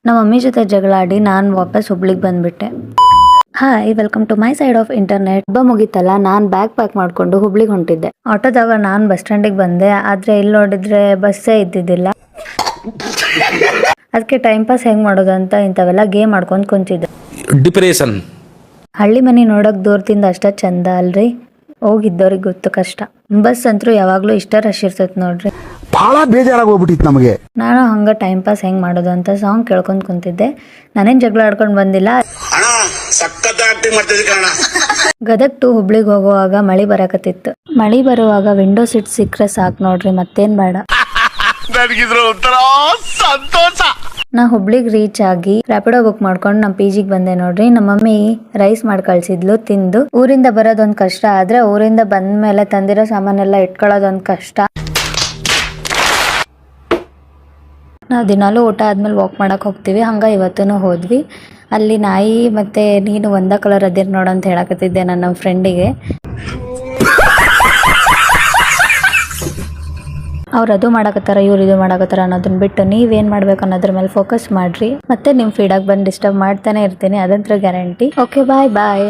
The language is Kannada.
ನಮ್ಮ ಮಮ್ಮಿ ಜೊತೆ ಜಗಳ ಆಡಿ ನಾನು ವಾಪಸ್ ಹುಬ್ಳಿಗೆ ಬಂದ್ಬಿಟ್ಟೆ. Hi, welcome to my side of internet. ಹಬ್ಬ ಮುಗಿತಲ್ಲ, ನಾನು ಬ್ಯಾಗ್ ಪ್ಯಾಕ್ ಮಾಡ್ಕೊಂಡು ಹುಬ್ಳಿಗೆ ಹೊಂಟಿದ್ದೆ. ಆಟೋದಾಗ ನಾನು ಬಸ್ ಸ್ಟ್ಯಾಂಡಿಗೆ ಬಂದೆ, ಆದ್ರೆ ಇಲ್ಲಿ ನೋಡಿದ್ರೆ ಬಸ್ಸೇ ಇದ್ದಿದ್ದಿಲ್ಲ. ಅದಕ್ಕೆ ಟೈಮ್ ಪಾಸ್ ಹೆಂಗ್ ಮಾಡೋದು ಅಂತ ಇಂಥವೆಲ್ಲ ಗೇಮ್ ಮಾಡ್ಕೊಂಡು ಕುಂತಿದ್ದೆ. ಡಿಪ್ರೆಷನ್. ಹಳ್ಳಿ ಮನೆ ನೋಡಕ್ ದೂರದಿಂದ ಅಷ್ಟ ಚಂದ ಅಲ್ರಿ, ಹೋಗಿದ್ದವ್ರಿಗೆ ಗೊತ್ತು ಕಷ್ಟ. ಬಸ್ ಅಂತೂ ಯಾವಾಗ್ಲೂ ಇಷ್ಟ ರಶ್ ಇರ್ತೈತಿ ನೋಡ್ರಿ. ಬಹಳ ಬೇಜಾರಾಗೋಗ್ಬಿಟ್ಟಿತ್ತು ನಮಗೆ. ನಾನು ಹಂಗ ಟೈಮ್ ಪಾಸ್ ಹೆಂಗ್ ಮಾಡೋದು ಅಂತ ಸಾಂಗ್ ಕೇಳ್ಕೊಂಡ್ ಕುಂತಿದ್ದೆ. ನಾನೇನ್ ಜಗಳ ಆಡ್ಕೊಂಡ್ ಬಂದಿಲ್ಲ. ಗದಗ್ ಟು ಹುಬ್ಳಿಗೆ ಹೋಗುವಾಗ ಮಳಿ ಬರಾಕತ್ತಿತ್ತು. ಮಳಿ ಬರುವಾಗ ವಿಂಡೋ ಸೀಟ್ ಸಿಕ್ಕ್ರೆ ಸಾಕ್ ನೋಡ್ರಿ, ಮತ್ತೇನ್ ಬೇಡ. ನಾ ಹುಬ್ಳಿಗೆ ರೀಚ್ ಆಗಿ ರ್ಯಾಪಿಡೋ ಬುಕ್ ಮಾಡ್ಕೊಂಡು ನಮ್ಮ PGಗೆ ಬಂದೆ ನೋಡ್ರಿ. ನಮ್ಮ ಮಮ್ಮಿ ರೈಸ್ ಮಾಡಿ ಕಳ್ಸಿದ್ಲು, ತಿಂದು. ಊರಿಂದ ಬರೋದೊಂದ್ ಕಷ್ಟ, ಆದ್ರೆ ಊರಿಂದ ಬಂದ್ಮೇಲೆ ತಂದಿರೋ ಸಾಮಾನೆಲ್ಲ ಇಟ್ಕೊಳ್ಳೋದೊಂದ್ ಕಷ್ಟ. ನಾವು ದಿನಾಲೂ ಊಟ ಆದ್ಮೇಲೆ ವಾಕ್ ಮಾಡಕ್ ಹೋಗ್ತೀವಿ, ಹಂಗ ಇವತ್ತೂ ಹೋದ್ವಿ. ಅಲ್ಲಿ ನಾಯಿ ಮತ್ತೆ ನೀನು ಒಂದ ಕಲರ್ ಅದಿರ್ ನೋಡಂತ ಹೇಳಕತ್ತಿದ್ದೆ ನಾನು ನಮ್ಮ ಫ್ರೆಂಡಿಗೆ. ಅವ್ರು ಅದು ಮಾಡಕತ್ತಾರ, ಇವ್ರು ಇದು ಮಾಡಕತ್ತಾರ ಅನ್ನೋದನ್ನ ಬಿಟ್ಟು ನೀವೇನ್ ಮಾಡ್ಬೇಕು ಅನ್ನೋದ್ರ ಮೇಲೆ ಫೋಕಸ್ ಮಾಡ್ರಿ. ಮತ್ತೆ ನಿಮ್ ಫೀಡಾಗಿ ಬಂದು ಡಿಸ್ಟರ್ಬ್ ಮಾಡ್ತಾನೆ ಇರ್ತೀನಿ, ಅದಂತ್ರ ಗ್ಯಾರಂಟಿ. ಓಕೆ, ಬಾಯ್ ಬಾಯ್.